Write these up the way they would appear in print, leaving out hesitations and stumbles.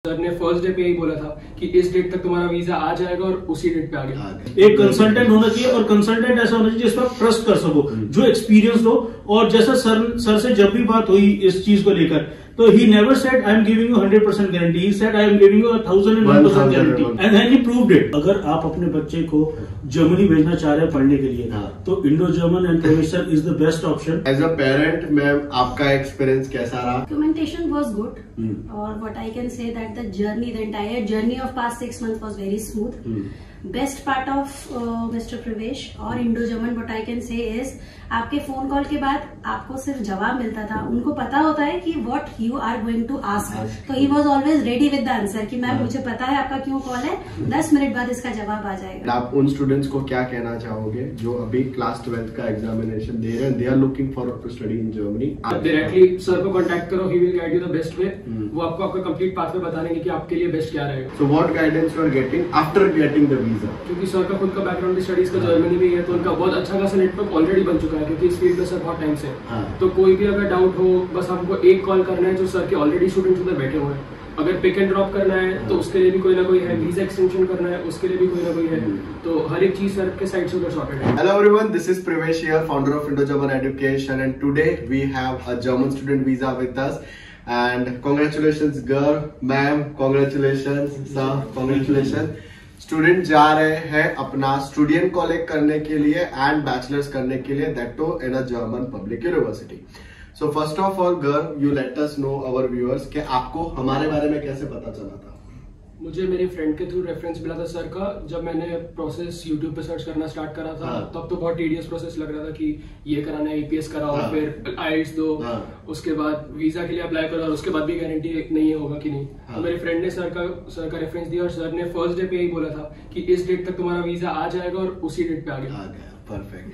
Sir ने first day पे यही बोला था कि इस डेट तक तुम्हारा वीजा आ जाएगा और उसी डेट पे आ गया। एक कंसल्टेंट होना चाहिए और कंसल्टेंट ऐसा होना चाहिए जिसपर आप ट्रस्ट कर सको, जो एक्सपीरियंस हो। और जैसा सर से जब भी बात हुई इस चीज को लेकर, तो he never said I am giving you 100% guarantee, he said I am giving you 1001% guarantee and then he proved it. अगर आप अपने बच्चे को जर्मनी भेजना चाह रहे हैं पढ़ने के लिए, तो Indo German and professor is the best option. As a parent ma'am, आपका एक्सपीरियंस कैसा रहा? Documentation was good, or what I can say that the journey, the entire journey of past 6 months was very smooth. Best part of Mr. Pravesh और Indo German what I can say is, आपके phone call के बाद आपको सिर्फ जवाब मिलता था। उनको पता होता है कि what you are going to ask, तो he was always ready with the answer कि मैम मुझे पता है आपका क्यों कॉल है, 10 मिनट बाद इसका जवाब आ जाएगा। आप उन स्टूडेंट्स को क्या कहना चाहोगे जो अभी क्लास 12 का एग्जामिनेशन दे रहे हैं, they are looking forward to study in Germany? Directly sir को कांटेक्ट करो, he will guide you the best way. वो आपको आपका कंप्लीट पाथवे बता देंगे कि आपके लिए बेस्ट क्या रहेगा। So what guidance you are getting after getting the visa? क्योंकि सर का खुद का बैकग्राउंड भी स्टडीज का जर्मनी में है, तो उनका बहुत अच्छा खासा नेटवर्क ऑलरेडी बन चुका है, क्योंकि इस फील्ड में सर बहुत टाइम से। तो कोई भी अगर डाउट हो, बस आपको एक कॉल करना है, जो सर के ऑलरेडी स्टूडेंट्स उधर बैठे हुए हैं। अगर पिक एंड ड्रॉप करना है तो उसके लिए भी कोई ना कोई है, वीजा एक्सटेंशन करना है उसके लिए भी कोई ना कोई है, तो हर एक चीज सर के साइड से उधर सॉर्टेड है। Hello everyone, this is Pravesh here, founder of Indo German Education, and today we have a German student visa with us. And congratulations girl, ma'am, congratulations sir, congratulations. Student जा रहे हैं अपना student college करने के लिए and bachelors करने के लिए, that too in a German public university. So first of all girl, you let us know our viewers कि आपको हमारे बारे में कैसे पता चला था? मुझे मेरे फ्रेंड के थ्रू रेफरेंस मिला था सर का। जब मैंने प्रोसेस यूट्यूब पे सर्च करना स्टार्ट करा था, तब तो बहुत टीडियस प्रोसेस लग रहा था कि ये कराना है, ईपीएस कराओ, फिर आईएल्टीएस दो, उसके बाद वीजा के लिए अप्लाई करो, और उसके बाद भी गारंटी नहीं होगा कि नहीं। तो मेरे फ्रेंड ने सर का रेफरेंस दिया, और सर ने फर्स्ट डे पे यही बोला था कि इस डेट तक तुम्हारा वीजा आ जाएगा और उसी डेट पे आ गया। Perfect.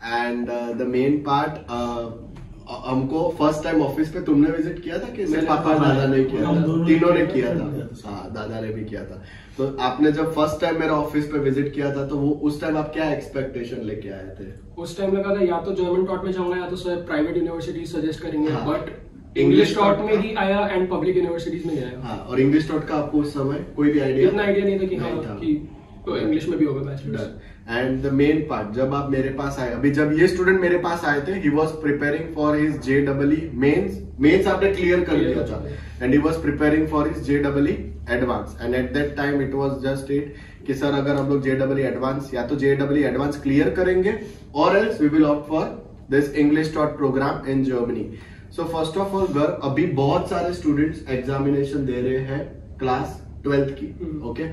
And the main part, हमको फर्स्ट टाइम ऑफिस पे तुमने विजिट किया था कि सिर्फ पापा दादा ने किया था? तीनों ने किया था। हाँ, दादा ने भी किया था। तो आपने जब फर्स्ट टाइम मेरा ऑफिस पे विजिट किया था, तो वो उस टाइम आप क्या एक्सपेक्टेशन लेके आए थे? उस टाइम लगा था या तो जर्मन टॉट में जाऊंगा, या तो सर प्राइवेट यूनिवर्सिटी सजेस्ट करेंगे, बट इंग्लिश टॉट में ही आया एंड पब्लिक यूनिवर्सिटीज में आया। हाँ, और इंग्लिश टॉट का आपको उस समय कोई भी आइडिया? इतना आइडिया नहीं था कि हाँ कि तो इंग्लिश में भी होगा bachelors. And the main part, जब आप मेरे पास आए, अभी जब ये स्टूडेंट मेरे पास आए थे, he was preparing for his JEE mains आपने क्लियर कर लिया था, and he was preparing for his JEE advance. And at that time it was just it कि सर अगर हम लोग JEE एडवांस या तो JEE एडवांस क्लियर करेंगे, और else we will opt for this English taught program in Germany. So first of all girl, अभी बहुत सारे स्टूडेंट्स एग्जामिनेशन दे रहे हैं क्लास 12 की। Okay,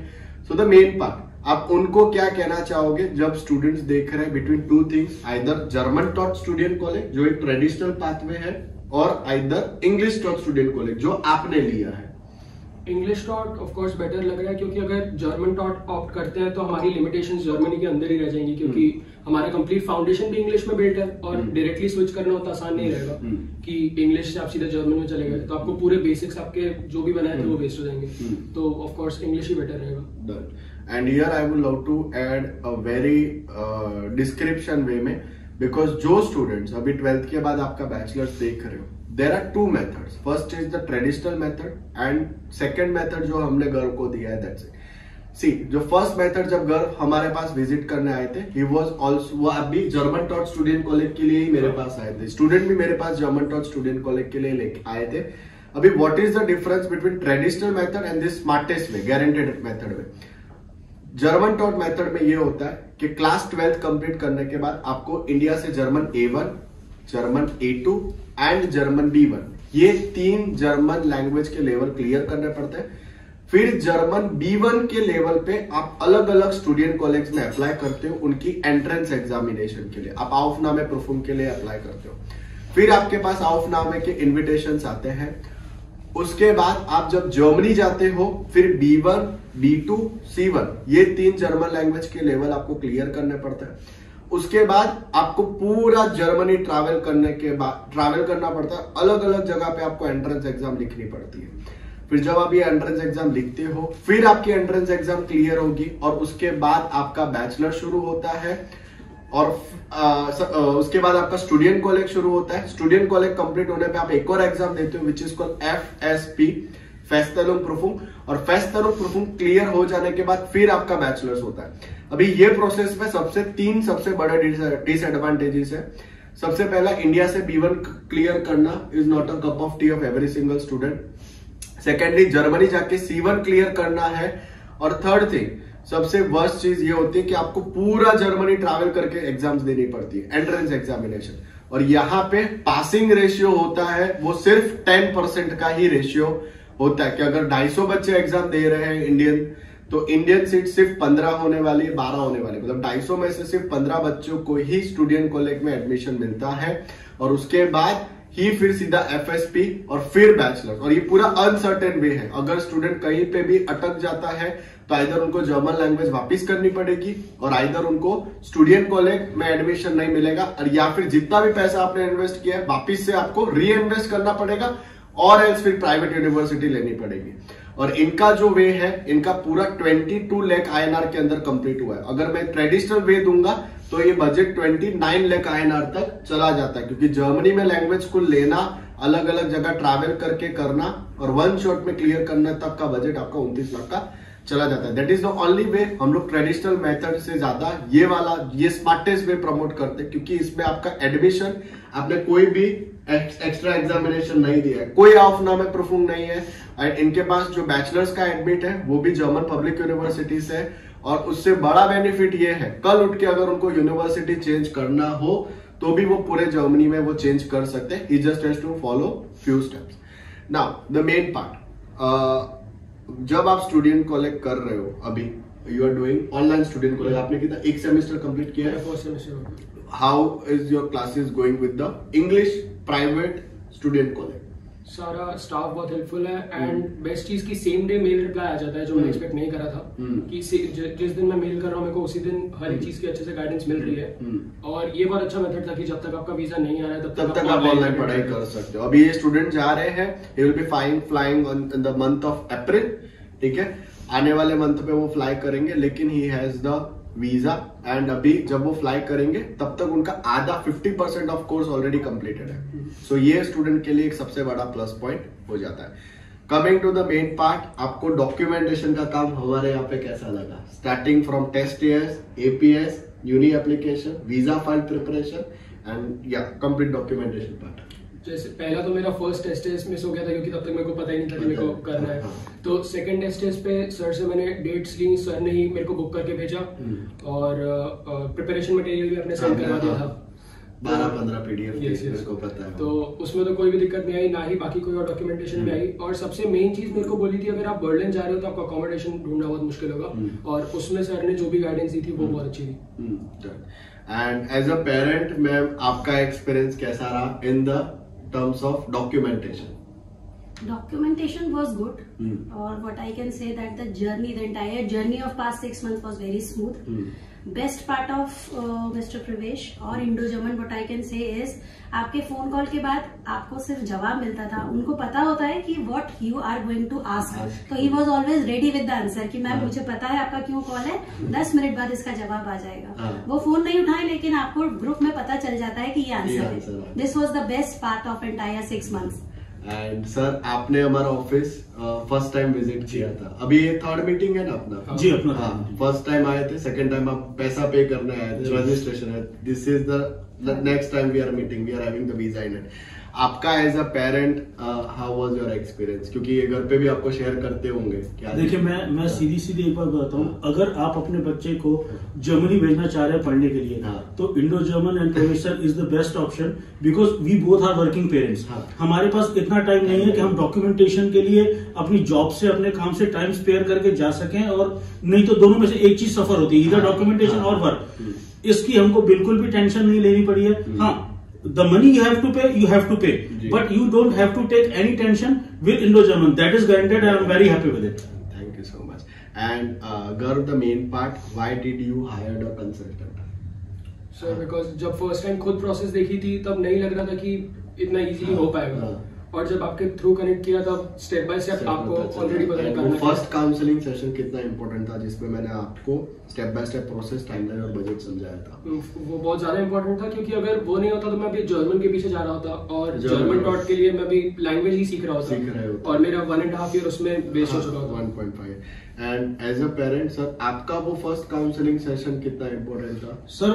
so the main part, आप उनको क्या कहना चाहोगे जब स्टूडेंट्स देख रहे हैं between two things, either German taught student college जो एक ट्रेडिशनल पाथवे है, और either English taught student college जो आपने लिया है? English taught of course better लग रहा है, क्योंकि अगर जर्मन टॉट ऑप्ट करते हैं तो हमारी लिमिटेशंस जर्मनी के अंदर ही रह जाएंगी, क्योंकि हमारा कंप्लीट फाउंडेशन भी इंग्लिश में बिल्ट है, और डायरेक्टली स्विच करना उतना आसान नहीं रहेगा कि इंग्लिश से आप सीधा जर्मन में चले गए, तो आपको पूरे बेसिक्स आपके जो भी बनाए थे वो वेस्ट हो जाएंगे। तो ऑफ कोर्स इंग्लिश ही बेटर रहेगा। And here I would love to add a very description way में, बिकॉज जो स्टूडेंट्स अभी 12th के बाद आपका बैचलर्स देख रहे हो, there are two methods. First is the traditional method and second method जो हमने गर्व को दिया है, दैट्स इट। सी, जो फर्स्ट मेथड जब गर्व हमारे पास विजिट करने आए थे, ही वाज आल्सो, वो अभी जर्मन टॉट स्टूडेंट कॉलेज के लिए ही मेरे पास आए थे। स्टूडेंट भी मेरे पास जर्मन टॉट स्टूडेंट कॉलेज के लिए लेके आए थे। अभी what is the difference between traditional method and this smartest way, guaranteed method में? जर्मन टॉट मेथड में ये होता है कि क्लास 12 कंप्लीट करने के बाद आपको इंडिया से German A1, German A2 and German B1, ये 3 जर्मन लैंग्वेज के लेवल क्लियर करने पड़ते हैं। फिर जर्मन B1 के लेवल पे आप अलग अलग स्टूडेंट कॉलेज में अप्लाई करते हो उनकी एंट्रेंस एग्जामिनेशन के लिए। आप aufnahme प्रूफिंग के लिए अप्लाई करते हो, फिर आपके पास aufnahme के इन्विटेशंस आते हैं। उसके बाद आप जब जर्मनी जाते हो, फिर B1, B2, C1, ये 3 जर्मन लैंग्वेज के लेवल आपको क्लियर करने पड़ते हैं। उसके बाद आपको पूरा जर्मनी ट्रैवल करना पड़ता है, अलग अलग जगह पे आपको एंट्रेंस एग्जाम लिखनी पड़ती है। फिर जब आप ये एंट्रेंस एग्जाम लिखते हो, फिर आपकी एंट्रेंस एग्जाम क्लियर होगी, और उसके बाद आपका बैचलर शुरू होता है, और उसके बाद आपका स्टूडेंट कॉलेज शुरू होता है। स्टूडेंट कॉलेज कंप्लीट होने पे आप एक और एग्जाम देते हो, विच इज कॉल्ड FSP, फेस्टलुंग प्रूफुंग, और फेस्टरूफ क्लियर हो जाने के बाद फिर आपका बैचलर्स होता है। अभी ये प्रोसेस में तीन सबसे बड़े डिसएडवांटेजेस है। सबसे पहला, इंडिया से B1 क्लियर करना is not a cup of T of every single student. Secondly, Germany जाके C1 क्लियर करना है। और थर्ड थिंग, सबसे वर्स्ट चीज ये होती है कि आपको पूरा जर्मनी ट्रैवल करके एग्जाम्स देनी पड़ती है, एंट्रेंस एग्जामिनेशन। और यहाँ पे पासिंग रेशियो होता है वो सिर्फ 10% का ही रेशियो होता है कि अगर 250 बच्चे एग्जाम दे रहे हैं इंडियन, तो इंडियन सीट सिर्फ 15 होने वाली है, 12 होने वाली, मतलब 250 में से सिर्फ 15 बच्चों को ही स्टूडेंट कॉलेज में एडमिशन मिलता है। और उसके बाद ही फिर सीधा FSP और फिर बैचलर। और ये पूरा अनसर्टेन वे है। अगर स्टूडेंट कहीं पे भी अटक जाता है तो आइदर उनको जर्मन लैंग्वेज वापस करनी पड़ेगी, और आइदर उनको स्टूडेंट कॉलेज में एडमिशन नहीं मिलेगा, और या फिर जितना भी पैसा आपने इन्वेस्ट किया है वापिस से आपको री इन्वेस्ट करना पड़ेगा, और एल्स फिर प्राइवेट यूनिवर्सिटी लेनी पड़ेगी। और इनका जो वे है, इनका पूरा 22 लाख INR के अंदर कंप्लीट हुआ है। अगर मैं ट्रेडिशनल वे दूंगा तो ये बजट 29 लाख INR तक चला जाता है, क्योंकि जर्मनी में लैंग्वेज को लेना, अलग अलग जगह ट्रैवल करके करना और वन शॉट में क्लियर करने तक का बजट आपका 29 लाख का चला जाता है। That is the only way. हम लोग ट्रेडिशनल मेथड से ज्यादा ये स्मार्टेस्ट वे प्रमोट करते हैं, क्योंकि इसमें आपका एडमिशन, आपने कोई भी एक्स्ट्रा एग्जामिनेशन नहीं दिया है, कोई ऑफनामे प्रूफिंग नहीं है, एंड इनके पास जो बैचलर्स का एडमिट है वो भी जर्मन पब्लिक यूनिवर्सिटी से है। और उससे बड़ा बेनिफिट ये है, कल उठ के अगर उनको यूनिवर्सिटी चेंज करना हो तो भी वो पूरे जर्मनी में वो चेंज कर सकते हैं। He just has to follow few steps. Now the main part, जब आप स्टूडेंट कॉलेज कर रहे हो, अभी you are doing online student college, आपने कितना, एक सेमेस्टर कंप्लीट किया है? First semester. How is your classes going with the English private student college? सारा स्टाफ बहुत हेल्पफुल है, एंड बेस्ट चीज की सेम डे मेल रिप्लाई आ जाता है, जो मैंने एक्सपेक्ट नहीं करा था। कि जिस दिन मैं मेल कर रहा हूँ मेरे को उसी दिन हर एक चीज की अच्छे से गाइडेंस मिल रही है। और ये बहुत अच्छा मेथड था कि जब तक आपका वीजा नहीं आ रहा है तब तक आप ऑनलाइन पढ़ाई कर सकते हो। अभी ये स्टूडेंट जा रहे हैं, he will be flying in the month of April, ठीक है, आने वाले मंथ पे वो फ्लाई करेंगे, लेकिन he has the visa. And अभी जब वो फ्लाई करेंगे तब तक उनका आधा 50% ऑफ कोर्स ऑलरेडी कंप्लीटेड है। सो ये स्टूडेंट के लिए एक सबसे बड़ा प्लस पॉइंट हो जाता है। Coming to the main part, आपको डॉक्यूमेंटेशन का काम हमारे यहाँ पे कैसा लगा? Starting from test years, APS, uni application, visa file preparation and या कंप्लीट डॉक्यूमेंटेशन पार्ट। जैसे पहला तो मेरा फर्स्ट टेस्ट मिस हो गया था, क्योंकि तब तक मेरे को पता ही नहीं था कि मेरे को करना है। तो सेकंड टेस्ट पे सर से मैंने डेट्स ली, सर ने ही मेरे को बुक करके भेजा, और प्रिपरेशन मटेरियल भी अपने सेंड करवा दिया था। 12-15 PDF मेरे को पता है। तो उसमें तो कोई भी दिक्कत नहीं आई, ना ही बाकी कोई और डॉक्यूमेंटेशन में आई। और सबसे मेन चीज मेरे को बोली थी, अगर आप बर्लिन जा रहे हो तो आपको अकोमोडेशन ढूंढना बहुत मुश्किल होगा, और उसमें सर ने जो भी गाइडेंस दी थी वो बहुत अच्छी थी। And as a parent ma'am, आपका एक्सपीरियंस कैसा रहा in the terms of documentation? Documentation was good, or what I can say that the entire journey of past 6 months was very smooth. Best part of Mr. Pravesh और Indo German what I can say is, आपके phone call के बाद आपको सिर्फ जवाब मिलता था। उनको पता होता है कि what you are going to ask, तो he was always ready with the answer कि मैम मुझे पता है आपका क्यों कॉल है, 10 मिनट बाद इसका जवाब आ जाएगा। वो फोन नहीं उठाए, लेकिन आपको ग्रुप में पता चल जाता है कि ये आंसर है। This was the best part of entire 6 months। And sir, आपने हमारा ऑफिस फर्स्ट टाइम विजिट किया था, अभी ये थर्ड मीटिंग है ना अपना? जी, अपना। हाँ, फर्स्ट टाइम आए थे, सेकंड टाइम आप पैसा पे करने आए थे, रजिस्ट्रेशन है। This is the next time we are meeting, we are having the visa in it. आपका as a parent how was your experience? क्योंकि ये घर पे भी आपको शेयर करते होंगे। क्या देखिए, मैं सीधी एक बात बताता हूँ, अगर आप अपने बच्चे को जर्मनी भेजना चाह रहे हैं पढ़ने के लिए, तो Indo German and Pravesh sir is the best option, because we both are working parents. हमारे पास इतना टाइम नहीं है कि हम डॉक्यूमेंटेशन के लिए अपनी जॉब से, अपने काम से टाइम स्पेयर करके जा सकें, और नहीं तो दोनों में से एक चीज सफर होती है, इधर डॉक्यूमेंटेशन और वर्क। इसकी हमको बिल्कुल भी टेंशन नहीं लेनी पड़ी है। हाँ, the money you have to pay, but you don't have to take any tension with Indo-German. That is guaranteed, and I'm very happy with it. Thank you so much. And Garv, the main part, why did you hire a consultant? Sir, because जब first time खुद process देखी थी तब नहीं लग रहा था कि इतना इजीली हो पाएगा, और जब आपके थ्रू कनेक्ट किया तब स्टेप बाय स्टेप आपको ऑलरेडी पता करना है। फर्स्ट काउंसलिंग सेशन कितना इंपॉर्टेंट था, जिसमें मैंने आपको step by step process, timeline और बजट समझाया था? वो बहुत ज्यादा इंपॉर्टेंट था, क्योंकि अगर वो नहीं होता तो मैं अभी जर्मन के पीछे जा रहा होता, और जर्मन डॉट के लिए मैं भी लैंग्वेज ही सीख रहा होता, और मेरा 1.5 ईयर उसमें वेस्ट हो चुका होता। 1.5 and as a parent sir आपका वो फर्स्ट काउंसलिंग सेशन कितना इम्पोर्टेंट था? Sir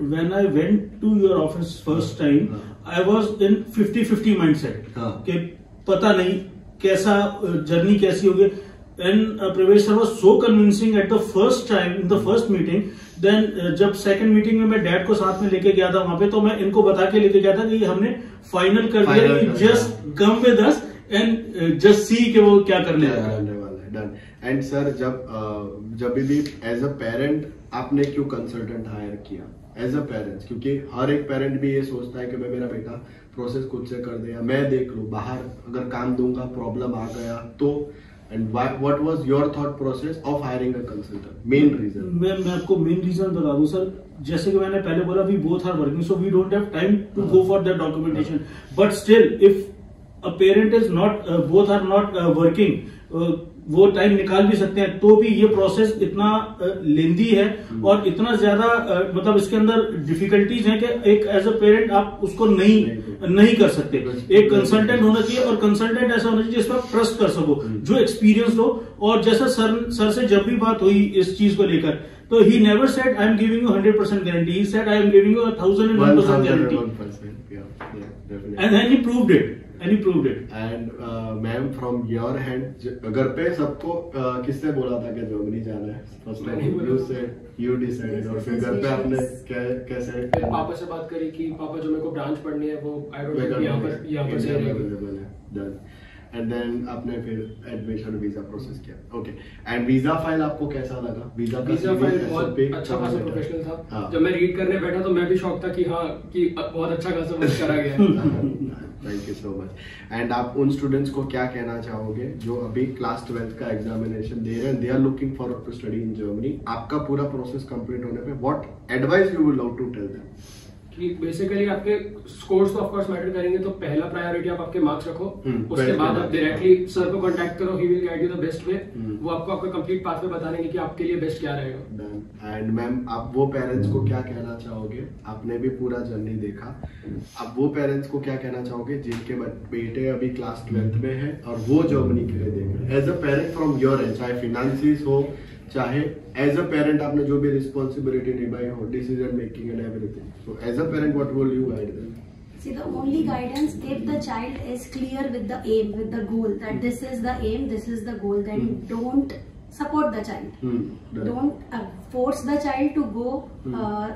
when I went to your office first time I was in 50-50 mindset कि पता नहीं कैसा जर्नी कैसी होगी। And Pravesh sir was so convincing at the first time in the first meeting. Then जब second meeting में मैं डैड को साथ में लेके गया था वहां पे, तो मैं इनको बता के लेके गया था कि हमने फाइनल कर दिया, just come with us and just see कि वो क्या करने वाला है। डन। एंड सर जब भी एज अ पेरेंट आपने क्यों कंसल्टेंट हायर किया एज अ पेरेंट्स? क्योंकि हर एक पेरेंट भी ये सोचता है कि मैं मेरा बेटा प्रोसेस खुद से कर दे या मैं देख लूं, बाहर अगर काम दूंगा प्रॉब्लम आ गया तो। And what was your thought process of hiring a consultant? Main reason मैं आपको मेन रीजन बता दूं सर, जैसे कि मैंने पहले बोला we both are working so we don't have time to go for that documentation, but still if a parent is not both are not working, वो टाइम निकाल भी सकते हैं, तो भी ये प्रोसेस इतना लेंदी है और इतना ज्यादा मतलब इसके अंदर डिफिकल्टीज हैं कि एक एज अ पेरेंट आप उसको नहीं कर सकते। एक कंसल्टेंट होना चाहिए और कंसल्टेंट ऐसा होना चाहिए जिस पर आप ट्रस्ट कर सको, जो एक्सपीरियंस हो। और जैसा सर से जब भी बात हुई इस चीज को लेकर, तो he never said I am giving you 100% guarantee, he said I am giving you 1001% guarantee and he proved it. And ma'am from your hand घर पे सबको किसने बोला था कि जर्मनी जाना है? फर्स्ट टाइम यू डिसाइडेड, और फिर घर पे आपने कैसे? पापा से बात करी कि पापा जो मेरे को ब्रांच पढ़नी है वो आई डोंट नो यहाँ पर से अवेलेबल है। डन। एंड देन आपने फिर एडमिशन वीजा प्रोसेस किया। ओके। एंड वीजा फाइल आपको कैसा लगा? वीजा फाइल बहुत अच्छा खासा प्रोफेशनल था। जब मैं रीड करने बैठा तो मैं भी शॉक था कि हाँ कि बहुत अच्छा खासा वर्क करा गया है। Thank you so much. And आप उन स्टूडेंट्स को क्या कहना चाहोगे जो अभी क्लास 12 का एग्जामिनेशन दे रहे हैं, they are looking forward to study in Germany? आपका पूरा प्रोसेस कंप्लीट होने पे what advice you would love to tell them? कि बेसिकली आपके स्कोर्स तो ऑफ कोर्स मैटर करेंगे, तो पहला प्रायोरिटी आप आपके मार्क्स रखो, उसके बाद आप डायरेक्टली सर को कांटेक्ट करो, he will guide you the best way. वो आपको आपका कंप्लीट पाथवे बता देंगे कि आपके लिए बेस्ट क्या रहेगा। एंड मैम आप वो पेरेंट्स को क्या कहना चाहोगे, आपने भी पूरा जर्नी देखा, आप वो पेरेंट्स को क्या कहना चाहोगे जिनके बेटे अभी क्लास 12 में है और वो जर्मनी के लिए देख रहे हैं? As a parent from your end, चाहे फिनेंसिस हो, चाहे एज अ पेरेंट आपने जो भी रिस्पॉन्सिबिलिटी निभाई हो, decision making and everything, so as a parent what will you guide them? See, the only guidance, if the child is clear with the aim, with the goal, that this is the aim, this is the goal, then don't support the child. Don't force the child to go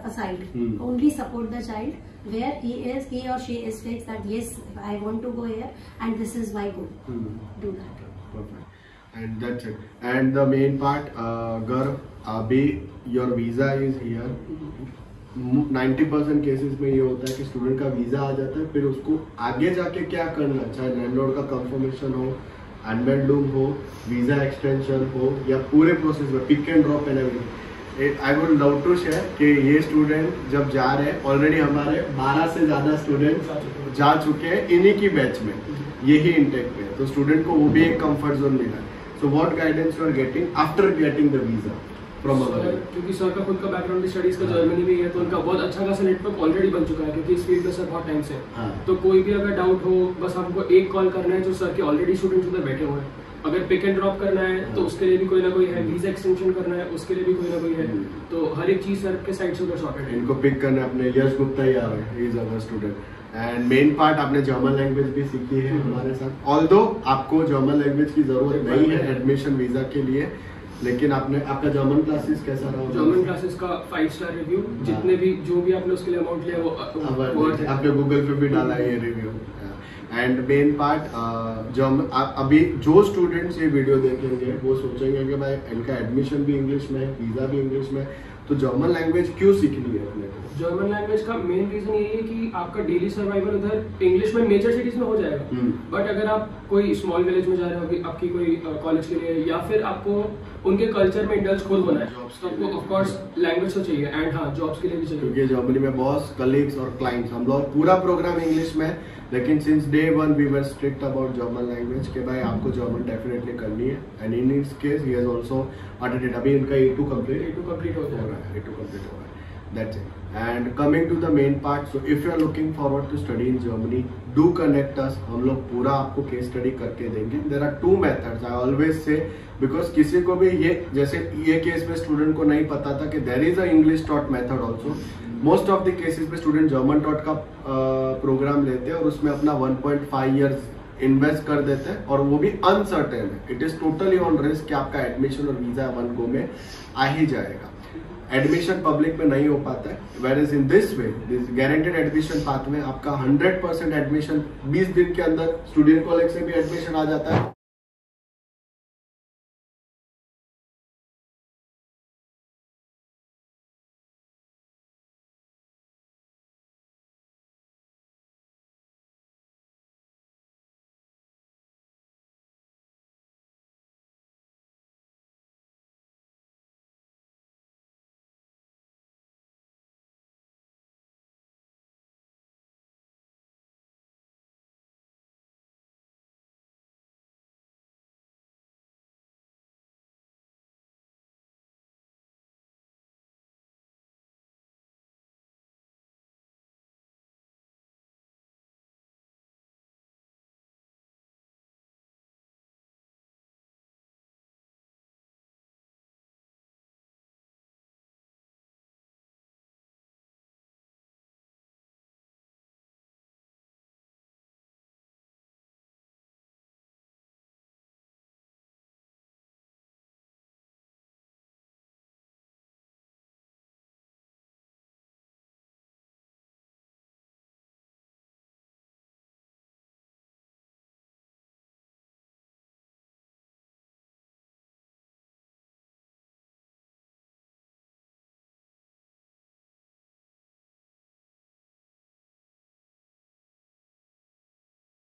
aside. Only support the child where he or she is fixed that yes, I want to go here and this is my goal. Do that. Perfect. And that's it. And the main part, अभी your visa is here. 90% cases में ये होता है कि student का visa आ जाता है, फिर उसको आगे जाके क्या करना, चाहे लैंडलॉर्ड का कंफर्मेशन हो, अनबेंडिंग हो, वीजा एक्सटेंशन हो, या पूरे प्रोसेस में pick and drop and everything. I would love to share कि ये स्टूडेंट जब जा रहे हैं, ऑलरेडी हमारे 12 से ज्यादा स्टूडेंट जा चुके हैं इन्हीं की बैच में, यही इनटेक पे, तो स्टूडेंट को वो भी एक कंफर्ट जोन मिला। So what guidance you are getting after getting the visa from our? क्योंकि सर का खुद का बैकग्राउंड भी स्टडीज का जर्मनी में है, तो उनका बहुत अच्छा खासा नेटवर्क ऑलरेडी बन चुका है, क्योंकि इस फील्ड में सर बहुत टाइम से। तो कोई भी अगर डाउट हो, बस आपको एक कॉल करना है, जो सर के ऑलरेडी स्टूडेंट्स उधर बैठे हुए हैं। अगर पिक एंड ड्रॉप करना है तो उसके लिए भी कोई ना कोई है, वीजा एक्सटेंशन करना है उसके लिए भी कोई ना कोई है, तो हर एक चीज सर के साइड से उधर सॉर्टेड है। इनको पिक करने अपने यश गुप्ता ही आ रहे हैं, he is our student. And main part आपने जर्मन लैंग्वेज भी सीखी है हमारे साथ, ऑल्दो आपको जर्मन लैंग्वेज की जरूरत नहीं है एडमिशन वीजा के लिए, लेकिन आपका जर्मन क्लासेस कैसा रहा? जर्मन क्लासेस का 5 स्टार रिव्यू, जितने भी जो भी आपने उसके लिए अमाउंट लिया वो आपने गूगल पे भी डाला है ये review. And main part German, अभी जो स्टूडेंट्स ये वीडियो देखेंगे वो सोचेंगे कि भाई इनका एडमिशन भी इंग्लिश में है, वीजा भी इंग्लिश में, तो जर्मन लैंग्वेज क्यों सीखनी है अपने को? जर्मन लैंग्वेज का मेन रीजन यही है कि आपका डेली सर्वाइवल उधर इंग्लिश में मेजर सिटीज में हो जाएगा, बट अगर आप कोई स्मॉल विलेज में जा रहे हो आपकी कोई कॉलेज के लिए, या फिर आपको उनके कल्चर में इंडल्ज खुद होना है, तो आपको ऑफ कोर्स लैंग्वेज तो चाहिए, एंड हाँ जॉब्स के लिए भी चाहिए, क्योंकि जर्मनी में बॉस, कलीग्स और क्लाइंट्स, हम लोग पूरा प्रोग्राम इंग्लिश में, लेकिन since day 1 we were strict about German language के भाई आपको जर्मन डेफिनेटली करनी है। And in his case he has also attended, अभी इनका A2 कंप्लीट हो रहा है, A2 कंप्लीट हो रहा है, that's it. And coming to the main part, so if you are looking forward to study in Germany, do connect us, हम लोग पूरा आपको केस स्टडी करके देंगे। There are 2 methods I always say, because किसी को भी ये, जैसे ये केस में स्टूडेंट को नहीं पता था कि there is a English taught method also. Most of the cases में स्टूडेंट जर्मन टॉट का प्रोग्राम लेते हैं और उसमें अपना 1.5 ईयर्स इन्वेस्ट कर देते हैं, और वो भी अनसर्टेन है। It is totally on risk कि आपका एडमिशन और वीजा 1 गो में आ ही जाएगा। एडमिशन पब्लिक में नहीं हो पाता है, where is in this way, this guaranteed admission path में आपका 100% एडमिशन 20 दिन के अंदर स्टूडेंट कॉलेज से भी एडमिशन आ जाता है।